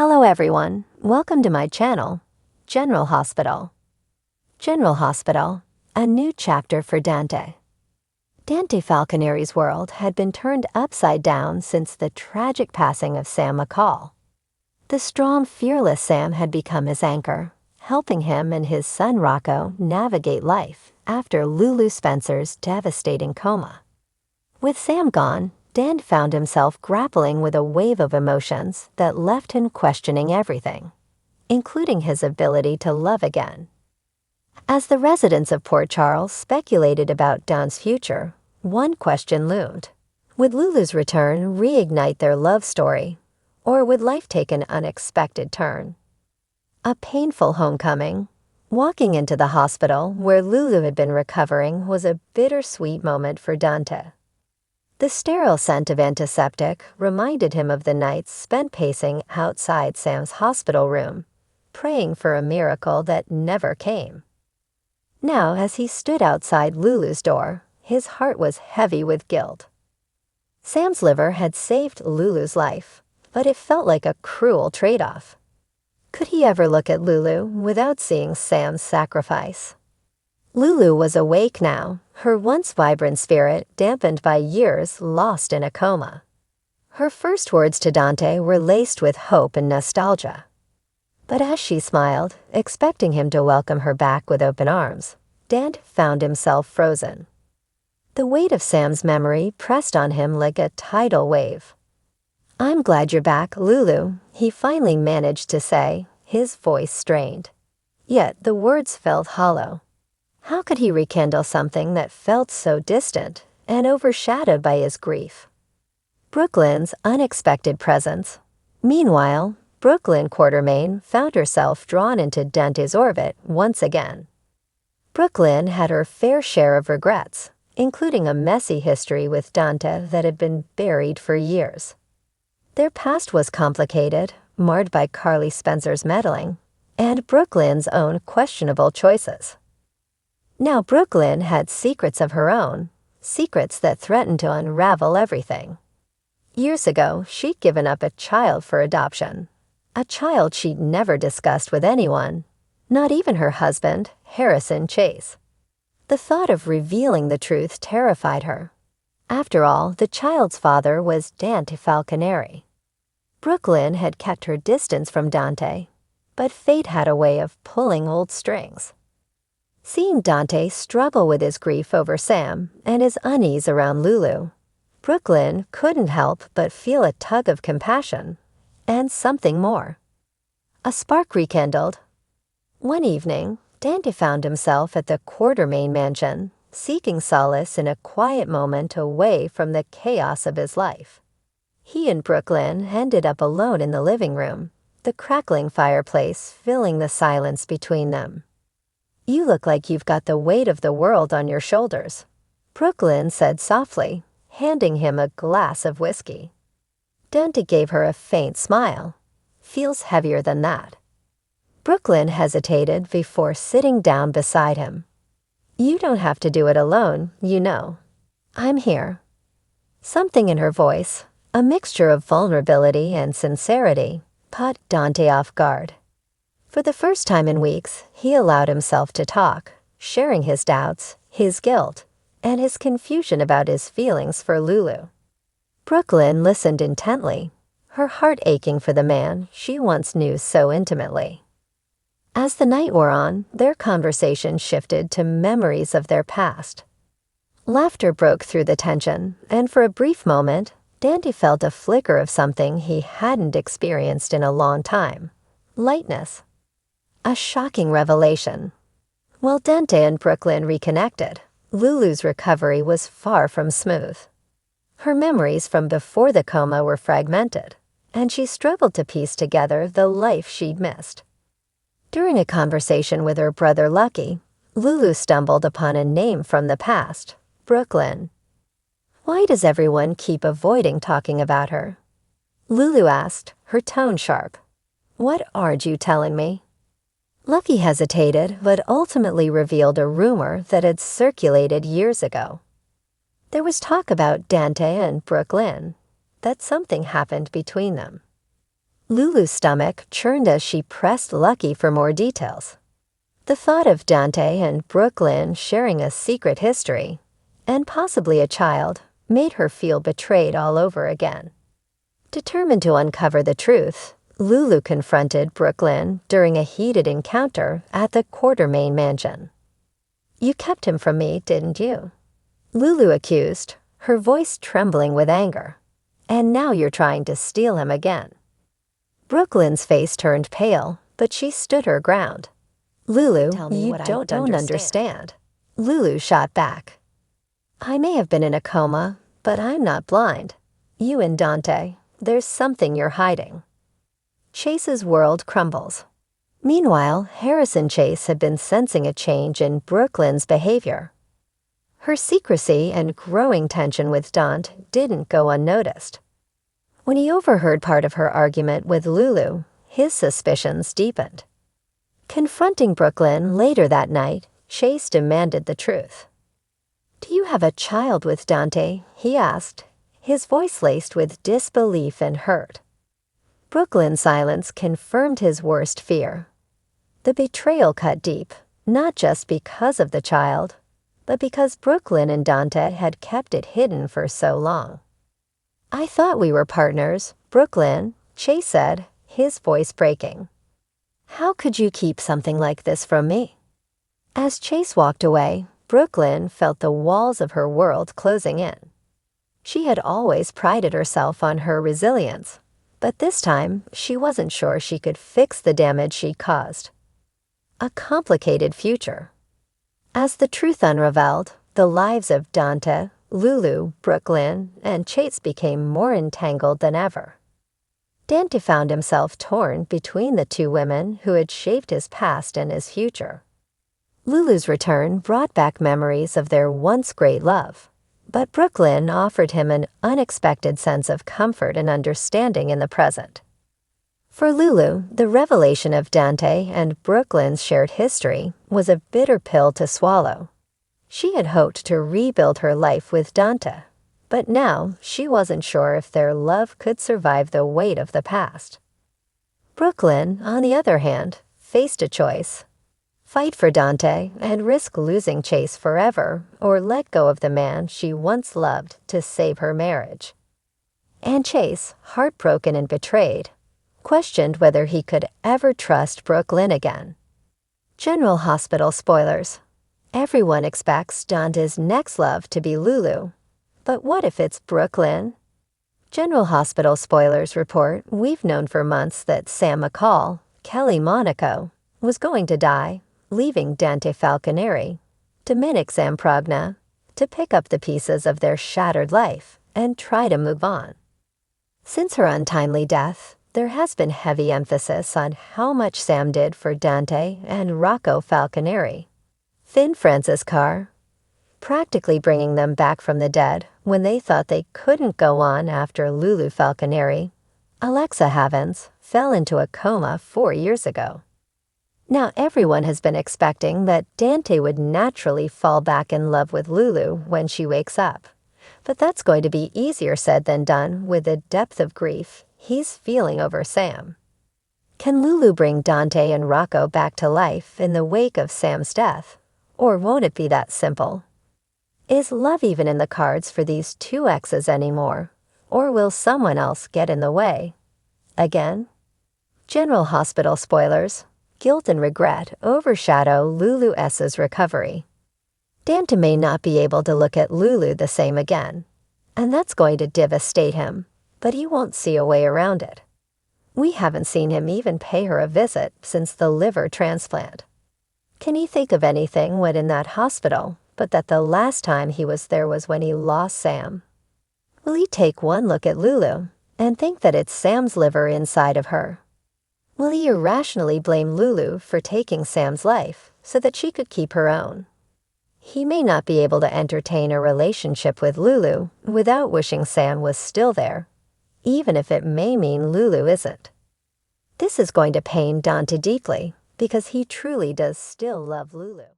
Hello everyone, welcome to my channel, General Hospital. General Hospital, a new chapter for Dante. Dante Falconeri's world had been turned upside down since the tragic passing of Sam McCall. The strong, fearless Sam had become his anchor, helping him and his son Rocco navigate life after Lulu Spencer's devastating coma. With Sam gone, Dan found himself grappling with a wave of emotions that left him questioning everything, including his ability to love again. As the residents of Port Charles speculated about Dan's future, one question loomed. Would Lulu's return reignite their love story, or would life take an unexpected turn? A painful homecoming. Walking into the hospital where Lulu had been recovering was a bittersweet moment for Dante. The sterile scent of antiseptic reminded him of the nights spent pacing outside Sam's hospital room, praying for a miracle that never came. Now, as he stood outside Lulu's door, his heart was heavy with guilt. Sam's liver had saved Lulu's life, but it felt like a cruel trade-off. Could he ever look at Lulu without seeing Sam's sacrifice? Lulu was awake now, her once vibrant spirit dampened by years lost in a coma. Her first words to Dante were laced with hope and nostalgia. But as she smiled, expecting him to welcome her back with open arms, Dante found himself frozen. The weight of Sam's memory pressed on him like a tidal wave. "I'm glad you're back, Lulu," he finally managed to say, his voice strained. Yet the words felt hollow. How could he rekindle something that felt so distant and overshadowed by his grief? Brook Lynn's unexpected presence. Meanwhile, Brook Lynn Quartermaine found herself drawn into Dante's orbit once again. Brook Lynn had her fair share of regrets, including a messy history with Dante that had been buried for years. Their past was complicated, marred by Lulu Spencer's meddling, and Brook Lynn's own questionable choices. Now Brook Lynn had secrets of her own, secrets that threatened to unravel everything. Years ago, she'd given up a child for adoption, a child she'd never discussed with anyone, not even her husband, Harrison Chase. The thought of revealing the truth terrified her. After all, the child's father was Dante Falconeri. Brook Lynn had kept her distance from Dante, but fate had a way of pulling old strings. Seeing Dante struggle with his grief over Sam and his unease around Lulu, Brook Lynn couldn't help but feel a tug of compassion and something more. A spark rekindled. One evening, Dante found himself at the Quartermaine mansion, seeking solace in a quiet moment away from the chaos of his life. He and Brook Lynn ended up alone in the living room, the crackling fireplace filling the silence between them. "You look like you've got the weight of the world on your shoulders," Brook Lynn said softly, handing him a glass of whiskey. Dante gave her a faint smile. "Feels heavier than that." Brook Lynn hesitated before sitting down beside him. "You don't have to do it alone, you know. I'm here." Something in her voice, a mixture of vulnerability and sincerity, caught Dante off guard. For the first time in weeks, he allowed himself to talk, sharing his doubts, his guilt, and his confusion about his feelings for Lulu. Brook Lynn listened intently, her heart aching for the man she once knew so intimately. As the night wore on, their conversation shifted to memories of their past. Laughter broke through the tension, and for a brief moment, Dante felt a flicker of something he hadn't experienced in a long time: lightness. A shocking revelation. While Dante and Brook Lynn reconnected, Lulu's recovery was far from smooth. Her memories from before the coma were fragmented, and she struggled to piece together the life she'd missed. During a conversation with her brother Lucky, Lulu stumbled upon a name from the past: Brook Lynn. "Why does everyone keep avoiding talking about her?" Lulu asked, her tone sharp. "What aren't you telling me?" Lucky hesitated, but ultimately revealed a rumor that had circulated years ago. There was talk about Dante and Brook Lynn, that something happened between them. Lulu's stomach churned as she pressed Lucky for more details. The thought of Dante and Brook Lynn sharing a secret history, and possibly a child, made her feel betrayed all over again. Determined to uncover the truth, Lulu confronted Brook Lynn during a heated encounter at the Quartermaine mansion. "You kept him from me, didn't you?" Lulu accused, her voice trembling with anger. "And now you're trying to steal him again." Brook Lynn's face turned pale, but she stood her ground. "Lulu, Tell me you what I don't understand. Lulu shot back. "I may have been in a coma, but I'm not blind. You and Dante, there's something you're hiding." Chase's world crumbles. Meanwhile, Harrison Chase had been sensing a change in Brook Lynn's behavior. Her secrecy and growing tension with Dante didn't go unnoticed. When he overheard part of her argument with Lulu, his suspicions deepened. Confronting Brook Lynn later that night, Chase demanded the truth. "Do you have a child with Dante?" he asked, his voice laced with disbelief and hurt. Brook Lynn's silence confirmed his worst fear. The betrayal cut deep, not just because of the child, but because Brook Lynn and Dante had kept it hidden for so long. "I thought we were partners, Brook Lynn," Chase said, his voice breaking. "How could you keep something like this from me?" As Chase walked away, Brook Lynn felt the walls of her world closing in. She had always prided herself on her resilience, but this time she wasn't sure she could fix the damage she caused. A complicated future. As the truth unraveled, the lives of Dante, Lulu, Brook Lynn, and Chase became more entangled than ever. Dante found himself torn between the two women who had shaped his past and his future. Lulu's return brought back memories of their once great love, but Brook Lynn offered him an unexpected sense of comfort and understanding in the present. For Lulu, the revelation of Dante and Brook Lynn's shared history was a bitter pill to swallow. She had hoped to rebuild her life with Dante, but now she wasn't sure if their love could survive the weight of the past. Brook Lynn, on the other hand, faced a choice: fight for Dante and risk losing Chase forever, or let go of the man she once loved to save her marriage. And Chase, heartbroken and betrayed, questioned whether he could ever trust Brook Lynn again. General Hospital spoilers. Everyone expects Dante's next love to be Lulu, but what if it's Brook Lynn? General Hospital spoilers report we've known for months that Sam McCall, Kelly Monaco, was going to die, leaving Dante Falconeri, Dominic Zamprogna, to pick up the pieces of their shattered life and try to move on. Since her untimely death, there has been heavy emphasis on how much Sam did for Dante and Rocco Falconeri. Finn Francis Carr, practically bringing them back from the dead when they thought they couldn't go on after Lulu Falconeri, Alexa Havens, fell into a coma 4 years ago. Now everyone has been expecting that Dante would naturally fall back in love with Lulu when she wakes up, but that's going to be easier said than done with the depth of grief he's feeling over Sam. Can Lulu bring Dante and Rocco back to life in the wake of Sam's death, or won't it be that simple? Is love even in the cards for these two exes anymore, or will someone else get in the way? Again? General Hospital spoilers. Guilt and regret overshadow Lulu S's recovery. Dante may not be able to look at Lulu the same again, and that's going to devastate him, but he won't see a way around it. We haven't seen him even pay her a visit since the liver transplant. Can he think of anything when in that hospital but that the last time he was there was when he lost Sam? Will he take one look at Lulu and think that it's Sam's liver inside of her? Will he irrationally blame Lulu for taking Sam's life so that she could keep her own? He may not be able to entertain a relationship with Lulu without wishing Sam was still there, even if it may mean Lulu isn't. This is going to pain Dante deeply because he truly does still love Lulu.